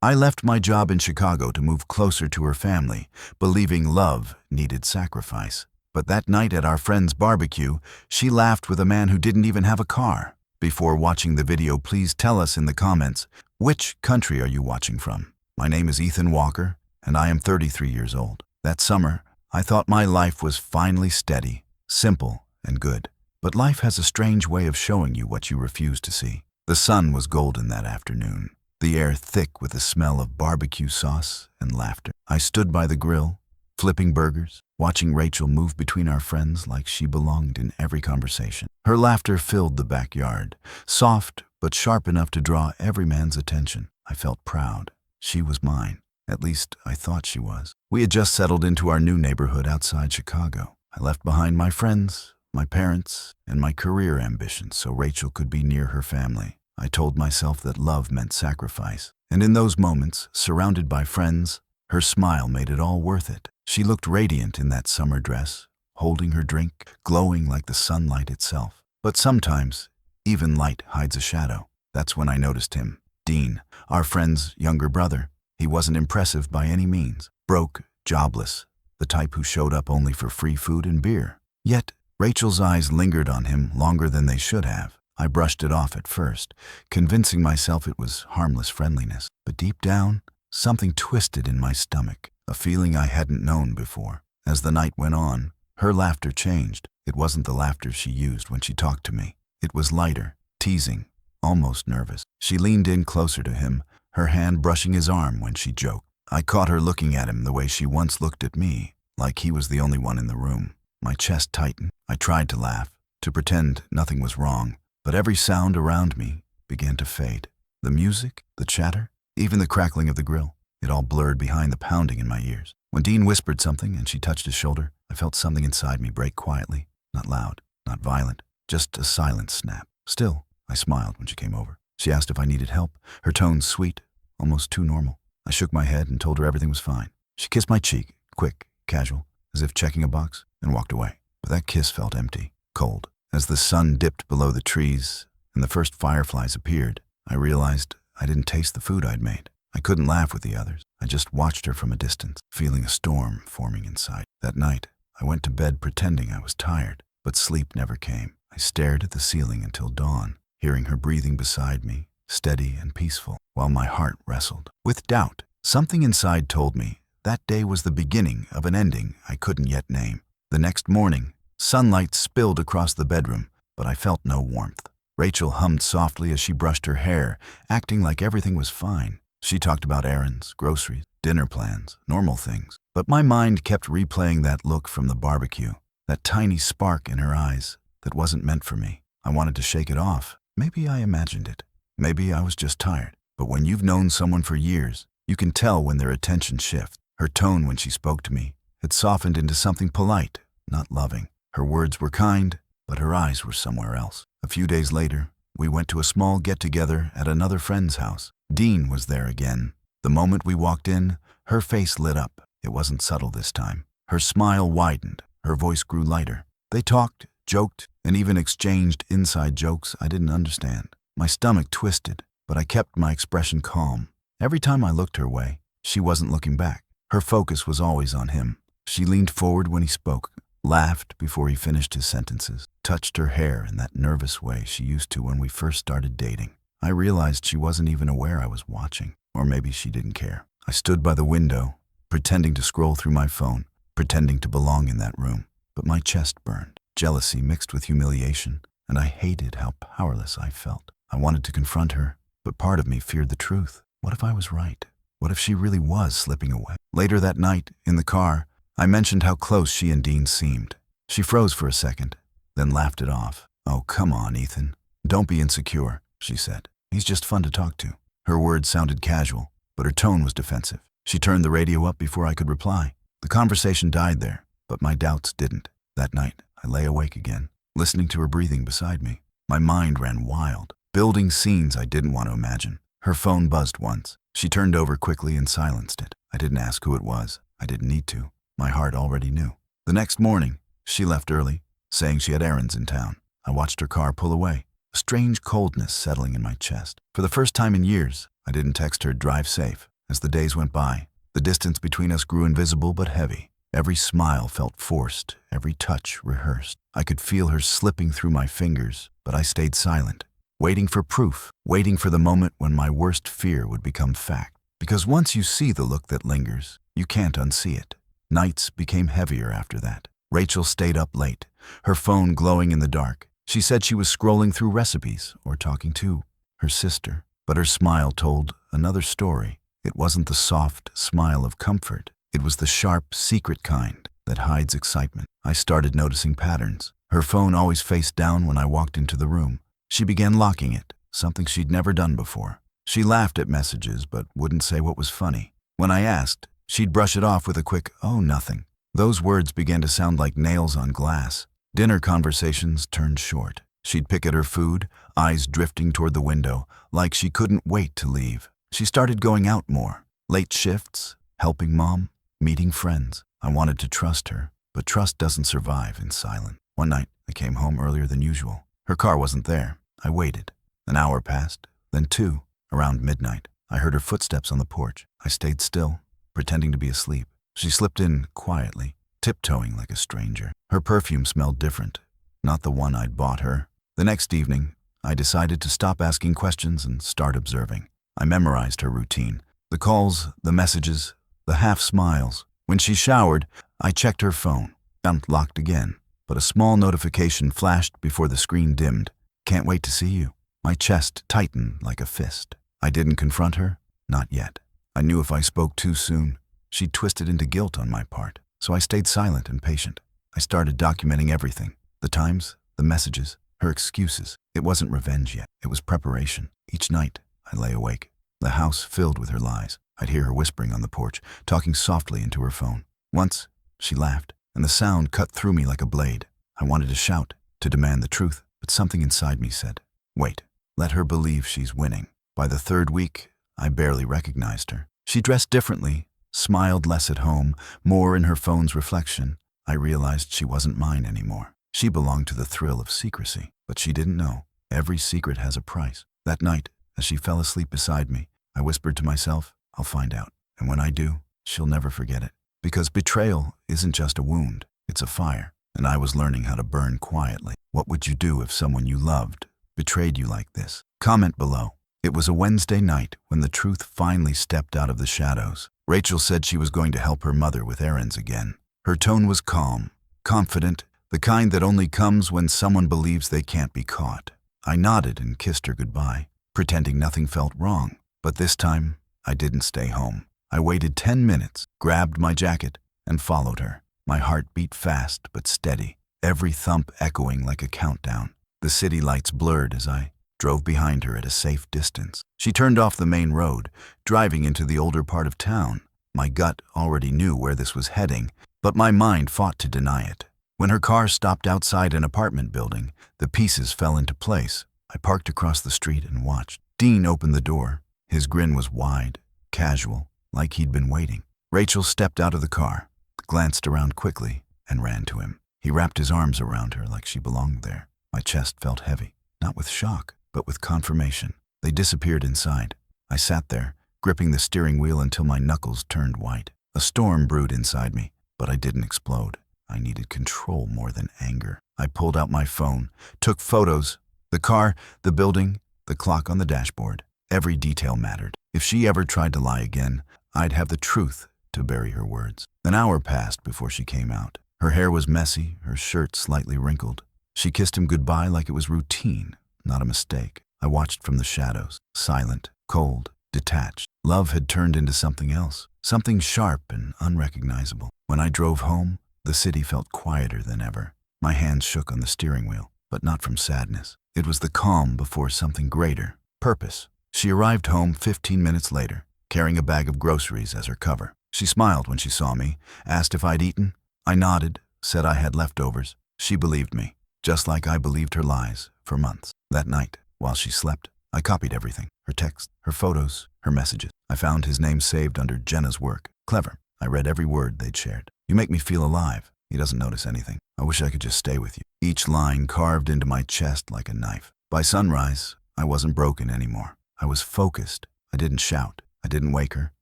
I left my job in Chicago to move closer to her family, believing love needed sacrifice. But that night at our friend's barbecue, she laughed with a man who didn't even have a car. Before watching the video, please tell us in the comments, which country are you watching from? My name is Ethan Walker, and I am 33 years old. That summer, I thought my life was finally steady, simple, and good. But life has a strange way of showing you what you refuse to see. The sun was golden that afternoon, the air thick with the smell of barbecue sauce and laughter. I stood by the grill, flipping burgers, watching Rachel move between our friends like she belonged in every conversation. Her laughter filled the backyard, soft but sharp enough to draw every man's attention. I felt proud. She was mine. At least, I thought she was. We had just settled into our new neighborhood outside Chicago. I left behind my friends, my parents, and my career ambitions so Rachel could be near her family. I told myself that love meant sacrifice. And in those moments, surrounded by friends, her smile made it all worth it. She looked radiant in that summer dress, holding her drink, glowing like the sunlight itself. But sometimes, even light hides a shadow. That's when I noticed him. Dean, our friend's younger brother. He wasn't impressive by any means. Broke, jobless, the type who showed up only for free food and beer. Yet, Rachel's eyes lingered on him longer than they should have. I brushed it off at first, convincing myself it was harmless friendliness. But deep down, something twisted in my stomach, a feeling I hadn't known before. As the night went on, her laughter changed. It wasn't the laughter she used when she talked to me. It was lighter, teasing, almost nervous. She leaned in closer to him, her hand brushing his arm when she joked. I caught her looking at him the way she once looked at me, like he was the only one in the room. My chest tightened. I tried to laugh, to pretend nothing was wrong, but every sound around me began to fade. The music, the chatter, even the crackling of the grill, it all blurred behind the pounding in my ears. When Dean whispered something and she touched his shoulder, I felt something inside me break quietly, not loud, not violent, just a silent snap. Still, I smiled when she came over. She asked if I needed help, her tone sweet, almost too normal. I shook my head and told her everything was fine. She kissed my cheek, quick, casual, as if checking a box, and walked away. But that kiss felt empty, cold. As the sun dipped below the trees and the first fireflies appeared, I realized I didn't taste the food I'd made. I couldn't laugh with the others. I just watched her from a distance, feeling a storm forming inside. That night, I went to bed pretending I was tired, but sleep never came. I stared at the ceiling until dawn, hearing her breathing beside me, steady and peaceful, while my heart wrestled with doubt. Something inside told me that day was the beginning of an ending I couldn't yet name. The next morning, sunlight spilled across the bedroom, but I felt no warmth. Rachel hummed softly as she brushed her hair, acting like everything was fine. She talked about errands, groceries, dinner plans, normal things. But my mind kept replaying that look from the barbecue, that tiny spark in her eyes that wasn't meant for me. I wanted to shake it off. Maybe I imagined it. Maybe I was just tired. But when you've known someone for years, you can tell when their attention shifts. Her tone when she spoke to me had softened into something polite, not loving. Her words were kind, but her eyes were somewhere else. A few days later, we went to a small get-together at another friend's house. Dean was there again. The moment we walked in, her face lit up. It wasn't subtle this time. Her smile widened. Her voice grew lighter. They talked, joked, and even exchanged inside jokes I didn't understand. My stomach twisted, but I kept my expression calm. Every time I looked her way, she wasn't looking back. Her focus was always on him. She leaned forward when he spoke, laughed before he finished his sentences, touched her hair in that nervous way she used to when we first started dating. I realized she wasn't even aware I was watching, or maybe she didn't care. I stood by the window, pretending to scroll through my phone, pretending to belong in that room. But my chest burned, jealousy mixed with humiliation, and I hated how powerless I felt. I wanted to confront her, but part of me feared the truth. What if I was right? What if she really was slipping away? Later that night, in the car, I mentioned how close she and Dean seemed. She froze for a second, then laughed it off. "Oh, come on, Ethan. Don't be insecure," she said. "He's just fun to talk to." Her words sounded casual, but her tone was defensive. She turned the radio up before I could reply. The conversation died there, but my doubts didn't. That night, I lay awake again, listening to her breathing beside me. My mind ran wild, building scenes I didn't want to imagine. Her phone buzzed once. She turned over quickly and silenced it. I didn't ask who it was. I didn't need to. My heart already knew. The next morning, she left early, saying she had errands in town. I watched her car pull away. a strange coldness settling in my chest. For the first time in years, I didn't text her, "Drive safe." As the days went by, the distance between us grew invisible but heavy. Every smile felt forced, every touch rehearsed. I could feel her slipping through my fingers, but I stayed silent, waiting for proof, waiting for the moment when my worst fear would become fact. Because once you see the look that lingers, you can't unsee it. Nights became heavier after that. Rachel stayed up late, her phone glowing in the dark. She said she was scrolling through recipes or talking to her sister, but her smile told another story. It wasn't the soft smile of comfort. It was the sharp, secret kind that hides excitement. I started noticing patterns. Her phone always faced down when I walked into the room. She began locking it, something she'd never done before. She laughed at messages but wouldn't say what was funny. When I asked, she'd brush it off with a quick, "Oh, nothing." Those words began to sound like nails on glass. Dinner conversations turned short. She'd pick at her food, eyes drifting toward the window, like she couldn't wait to leave. She started going out more. Late shifts, helping mom, meeting friends. I wanted to trust her, but trust doesn't survive in silence. One night, I came home earlier than usual. Her car wasn't there. I waited. An hour passed, then 2. Around midnight, I heard her footsteps on the porch. I stayed still, pretending to be asleep. She slipped in quietly, tiptoeing like a stranger. Her perfume smelled different, not the one I'd bought her. The next evening, I decided to stop asking questions and start observing. I memorized her routine. The calls, the messages, the half smiles. When she showered, I checked her phone. Found locked again, but a small notification flashed before the screen dimmed. "Can't wait to see you." My chest tightened like a fist. I didn't confront her, not yet. I knew if I spoke too soon, she'd twist it into guilt on my part. So I stayed silent and patient. I started documenting everything. The times, the messages, her excuses. It wasn't revenge yet. It was preparation. Each night, I lay awake. The house filled with her lies. I'd hear her whispering on the porch, talking softly into her phone. Once, she laughed, and the sound cut through me like a blade. I wanted to shout, to demand the truth, but something inside me said, "Wait, let her believe she's winning." By the 3rd week, I barely recognized her. She dressed differently, smiled less at home, more in her phone's reflection. I realized she wasn't mine anymore. She belonged to the thrill of secrecy, but she didn't know. Every secret has a price. That night, as she fell asleep beside me, I whispered to myself, "I'll find out. And when I do, she'll never forget it." Because betrayal isn't just a wound, it's a fire. And I was learning how to burn quietly. What would you do if someone you loved betrayed you like this? Comment below. It was a Wednesday night when the truth finally stepped out of the shadows. Rachel said she was going to help her mother with errands again. Her tone was calm, confident, the kind that only comes when someone believes they can't be caught. I nodded and kissed her goodbye, pretending nothing felt wrong. But this time, I didn't stay home. I waited 10 minutes, grabbed my jacket, and followed her. My heart beat fast but steady, every thump echoing like a countdown. The city lights blurred as I drove behind her at a safe distance. She turned off the main road, driving into the older part of town. My gut already knew where this was heading, but my mind fought to deny it. When her car stopped outside an apartment building, the pieces fell into place. I parked across the street and watched. Dean opened the door. His grin was wide, casual, like he'd been waiting. Rachel stepped out of the car, glanced around quickly, and ran to him. He wrapped his arms around her like she belonged there. My chest felt heavy, not with shock, but with confirmation. They disappeared inside. I sat there, gripping the steering wheel until my knuckles turned white. A storm brewed inside me, but I didn't explode. I needed control more than anger. I pulled out my phone, took photos. The car, the building, the clock on the dashboard. Every detail mattered. If she ever tried to lie again, I'd have the truth to bury her words. An hour passed before she came out. Her hair was messy, her shirt slightly wrinkled. She kissed him goodbye like it was routine, not a mistake. I watched from the shadows, silent, cold, detached. Love had turned into something else, something sharp and unrecognizable. When I drove home, the city felt quieter than ever. My hands shook on the steering wheel, but not from sadness. It was the calm before something greater, purpose. She arrived home 15 minutes later, carrying a bag of groceries as her cover. She smiled when she saw me, asked if I'd eaten. I nodded, said I had leftovers. She believed me, just like I believed her lies for months. That night, while she slept, I copied everything. Her texts, her photos, her messages. I found his name saved under Jenna's work. Clever. I read every word they'd shared. "You make me feel alive." He doesn't notice anything. "I wish I could just stay with you." Each line carved into my chest like a knife. By sunrise, I wasn't broken anymore. I was focused. I didn't shout. I didn't wake her.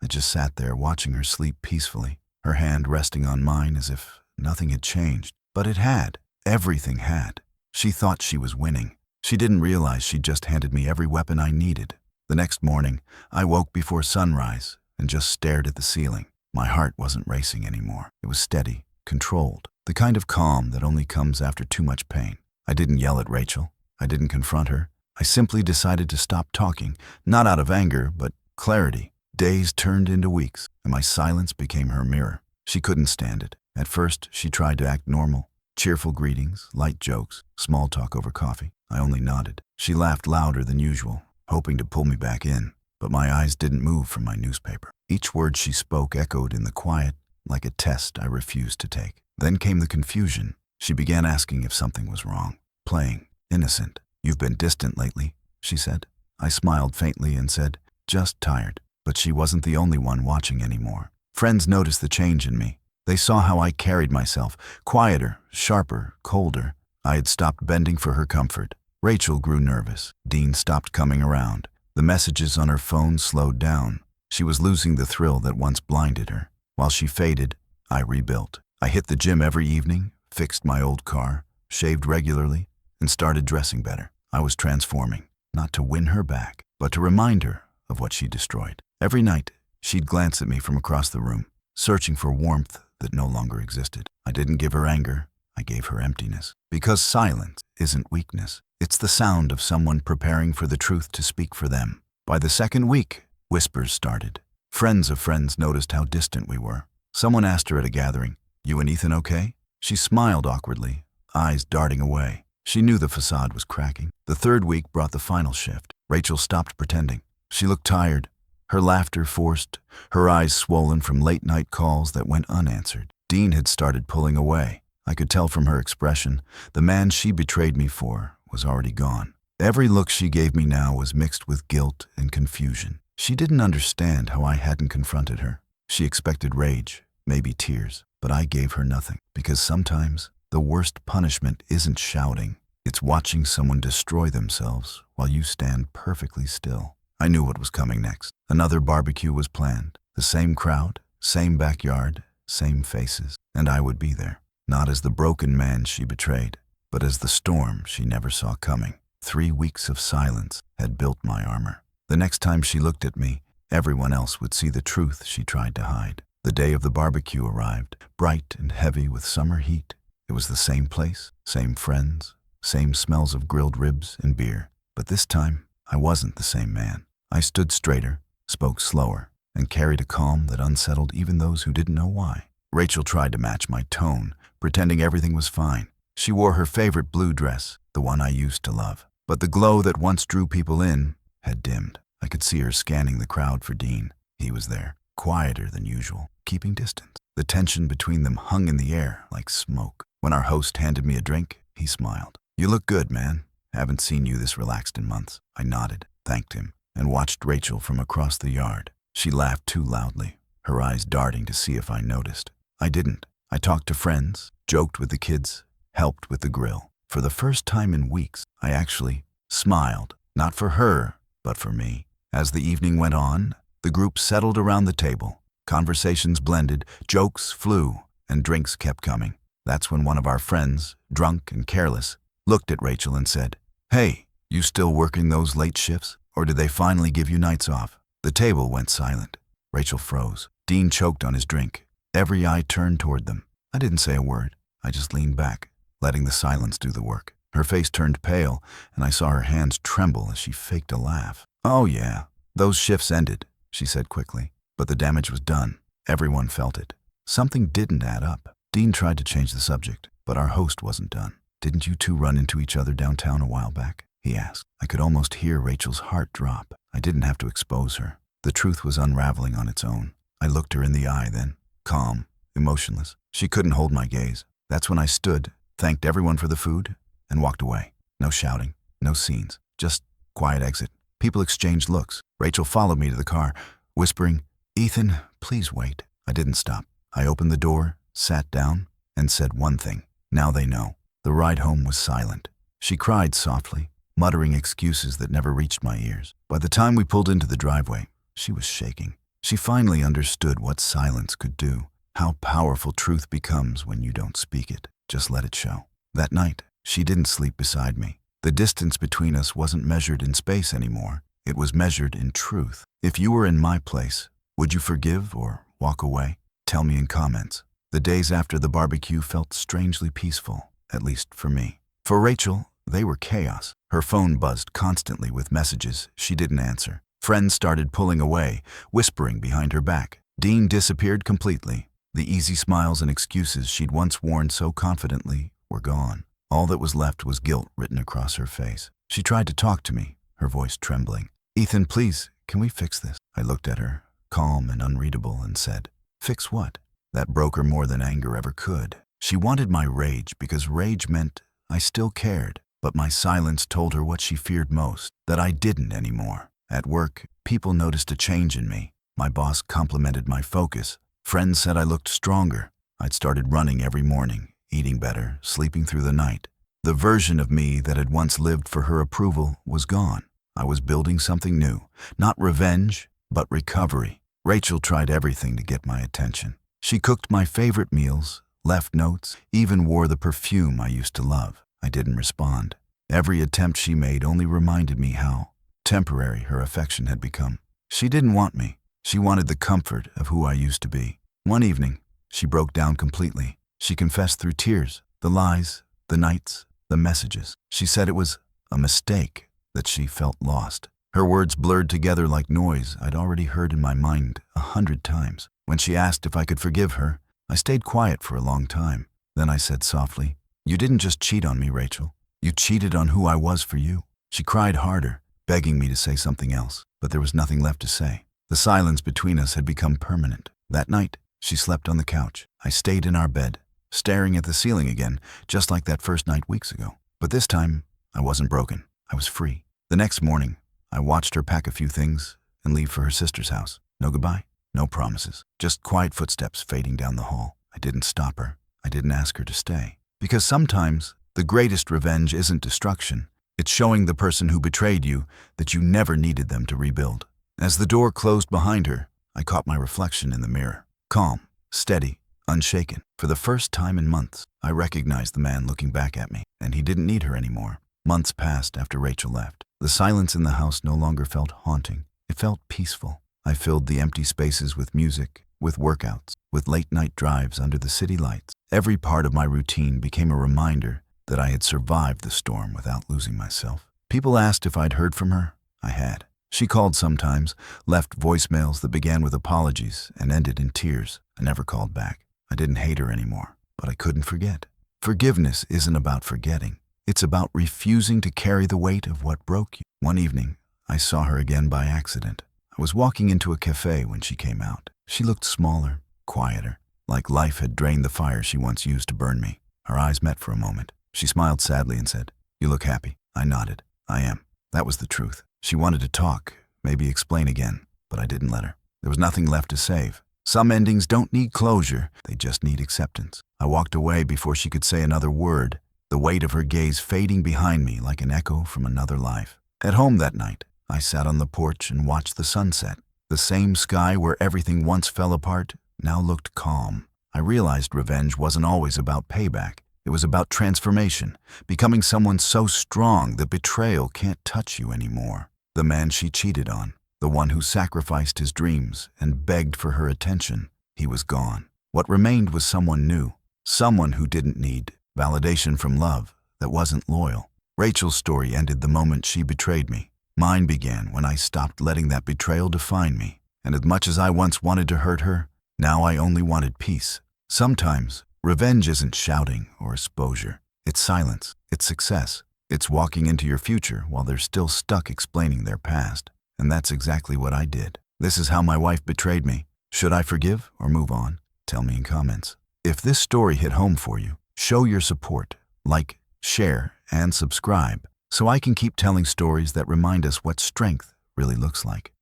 I just sat there watching her sleep peacefully, her hand resting on mine as if nothing had changed. But it had. Everything had. She thought she was winning. She didn't realize she'd just handed me every weapon I needed. The next morning, I woke before sunrise and just stared at the ceiling. My heart wasn't racing anymore. It was steady, controlled, the kind of calm that only comes after too much pain. I didn't yell at Rachel. I didn't confront her. I simply decided to stop talking, not out of anger, but clarity. Days turned into weeks, and my silence became her mirror. She couldn't stand it. At first, she tried to act normal. Cheerful greetings, light jokes, small talk over coffee. I only nodded. She laughed louder than usual, hoping to pull me back in, but my eyes didn't move from my newspaper. Each word she spoke echoed in the quiet, like a test I refused to take. Then came the confusion. She began asking if something was wrong. Playing, innocent. "You've been distant lately," she said. I smiled faintly and said, "Just tired." But she wasn't the only one watching anymore. Friends noticed the change in me. They saw how I carried myself, quieter, sharper, colder. I had stopped bending for her comfort. Rachel grew nervous. Dean stopped coming around. The messages on her phone slowed down. She was losing the thrill that once blinded her. While she faded, I rebuilt. I hit the gym every evening, fixed my old car, shaved regularly, and started dressing better. I was transforming, not to win her back, but to remind her of what she destroyed. Every night, she'd glance at me from across the room, searching for warmth that no longer existed. I didn't give her anger. I gave her emptiness. Because silence isn't weakness. It's the sound of someone preparing for the truth to speak for them. By the second week, whispers started. Friends of friends noticed how distant we were. Someone asked her at a gathering, "You and Ethan okay?" She smiled awkwardly, eyes darting away. She knew the facade was cracking. The third week brought the final shift. Rachel stopped pretending. She looked tired, her laughter forced, her eyes swollen from late-night calls that went unanswered. Dean had started pulling away. I could tell from her expression, the man she betrayed me for was already gone. Every look she gave me now was mixed with guilt and confusion. She didn't understand how I hadn't confronted her. She expected rage, maybe tears, but I gave her nothing. Because sometimes, the worst punishment isn't shouting. It's watching someone destroy themselves while you stand perfectly still. I knew what was coming next. Another barbecue was planned. The same crowd, same backyard, same faces. And I would be there. Not as the broken man she betrayed, but as the storm she never saw coming. 3 weeks of silence had built my armor. The next time she looked at me, everyone else would see the truth she tried to hide. The day of the barbecue arrived, bright and heavy with summer heat. It was the same place, same friends, same smells of grilled ribs and beer. But this time, I wasn't the same man. I stood straighter, spoke slower, and carried a calm that unsettled even those who didn't know why. Rachel tried to match my tone, pretending everything was fine. She wore her favorite blue dress, the one I used to love. But the glow that once drew people in had dimmed. I could see her scanning the crowd for Dean. He was there, quieter than usual, keeping distance. The tension between them hung in the air like smoke. When our host handed me a drink, he smiled. "You look good, man. Haven't seen you this relaxed in months." I nodded, thanked him, and watched Rachel from across the yard. She laughed too loudly, her eyes darting to see if I noticed. I didn't. I talked to friends, joked with the kids, helped with the grill. For the first time in weeks, I actually smiled, not for her, but for me. As the evening went on, the group settled around the table. Conversations blended, jokes flew, and drinks kept coming. That's when one of our friends, drunk and careless, looked at Rachel and said, "Hey, you still working those late shifts? Or did they finally give you nights off?" The table went silent. Rachel froze. Dean choked on his drink. Every eye turned toward them. I didn't say a word. I just leaned back, letting the silence do the work. Her face turned pale, and I saw her hands tremble as she faked a laugh. "Oh yeah, those shifts ended," she said quickly. But the damage was done. Everyone felt it. Something didn't add up. Dean tried to change the subject, but our host wasn't done. "Didn't you two run into each other downtown a while back?" he asked. I could almost hear Rachel's heart drop. I didn't have to expose her. The truth was unraveling on its own. I looked her in the eye then, calm, emotionless. She couldn't hold my gaze. That's when I stood, thanked everyone for the food, and walked away. No shouting, no scenes, just quiet exit. People exchanged looks. Rachel followed me to the car, whispering, "Ethan, please wait." I didn't stop. I opened the door, sat down, and said one thing. Now they know. The ride home was silent. She cried softly, muttering excuses that never reached my ears. By the time we pulled into the driveway, she was shaking. She finally understood what silence could do, how powerful truth becomes when you don't speak it. Just let it show. That night, she didn't sleep beside me. The distance between us wasn't measured in space anymore. It was measured in truth. If you were in my place, would you forgive or walk away? Tell me in comments. The days after the barbecue felt strangely peaceful, at least for me. For Rachel, they were chaos. Her phone buzzed constantly with messages she didn't answer. Friends started pulling away, whispering behind her back. Dean disappeared completely. The easy smiles and excuses she'd once worn so confidently were gone. All that was left was guilt written across her face. She tried to talk to me, her voice trembling. "Ethan, please, can we fix this?" I looked at her, calm and unreadable, and said, "Fix what?" That broke her more than anger ever could. She wanted my rage because rage meant I still cared. But my silence told her what she feared most, that I didn't anymore. At work, people noticed a change in me. My boss complimented my focus. Friends said I looked stronger. I'd started running every morning, eating better, sleeping through the night. The version of me that had once lived for her approval was gone. I was building something new, not revenge, but recovery. Rachel tried everything to get my attention. She cooked my favorite meals, left notes, even wore the perfume I used to love. I didn't respond. Every attempt she made only reminded me how temporary her affection had become. She didn't want me. She wanted the comfort of who I used to be. One evening, she broke down completely. She confessed through tears, the lies, the nights, the messages. She said it was a mistake, that she felt lost. Her words blurred together like noise I'd already heard in my mind 100 times. When she asked if I could forgive her, I stayed quiet for a long time. Then I said softly, "You didn't just cheat on me, Rachel. You cheated on who I was for you." She cried harder, begging me to say something else, but there was nothing left to say. The silence between us had become permanent. That night, she slept on the couch. I stayed in our bed, staring at the ceiling again, just like that first night weeks ago. But this time, I wasn't broken. I was free. The next morning, I watched her pack a few things and leave for her sister's house. No goodbye, no promises, just quiet footsteps fading down the hall. I didn't stop her. I didn't ask her to stay. Because sometimes, the greatest revenge isn't destruction. It's showing the person who betrayed you that you never needed them to rebuild. As the door closed behind her, I caught my reflection in the mirror. Calm, steady, unshaken. For the first time in months, I recognized the man looking back at me, and he didn't need her anymore. Months passed after Rachel left. The silence in the house no longer felt haunting. It felt peaceful. I filled the empty spaces with music, with workouts, with late-night drives under the city lights. Every part of my routine became a reminder that I had survived the storm without losing myself. People asked if I'd heard from her. I had. She called sometimes, left voicemails that began with apologies and ended in tears. I never called back. I didn't hate her anymore, but I couldn't forget. Forgiveness isn't about forgetting. It's about refusing to carry the weight of what broke you. One evening, I saw her again by accident. I was walking into a cafe when she came out. She looked smaller, quieter, like life had drained the fire she once used to burn me. Our eyes met for a moment. She smiled sadly and said, "You look happy." I nodded. "I am." That was the truth. She wanted to talk, maybe explain again, but I didn't let her. There was nothing left to save. Some endings don't need closure, they just need acceptance. I walked away before she could say another word, the weight of her gaze fading behind me like an echo from another life. At home that night, I sat on the porch and watched the sunset. The same sky where everything once fell apart now looked calm. I realized revenge wasn't always about payback. It was about transformation, becoming someone so strong that betrayal can't touch you anymore. The man she cheated on, the one who sacrificed his dreams and begged for her attention, he was gone. What remained was someone new, someone who didn't need validation from love, that wasn't loyal. Rachel's story ended the moment she betrayed me. Mine began when I stopped letting that betrayal define me. And as much as I once wanted to hurt her, now I only wanted peace. Sometimes, revenge isn't shouting or exposure. It's silence. It's success. It's walking into your future while they're still stuck explaining their past. And that's exactly what I did. This is how my wife betrayed me. Should I forgive or move on? Tell me in comments. If this story hit home for you, show your support. Like, share, and subscribe so I can keep telling stories that remind us what strength really looks like.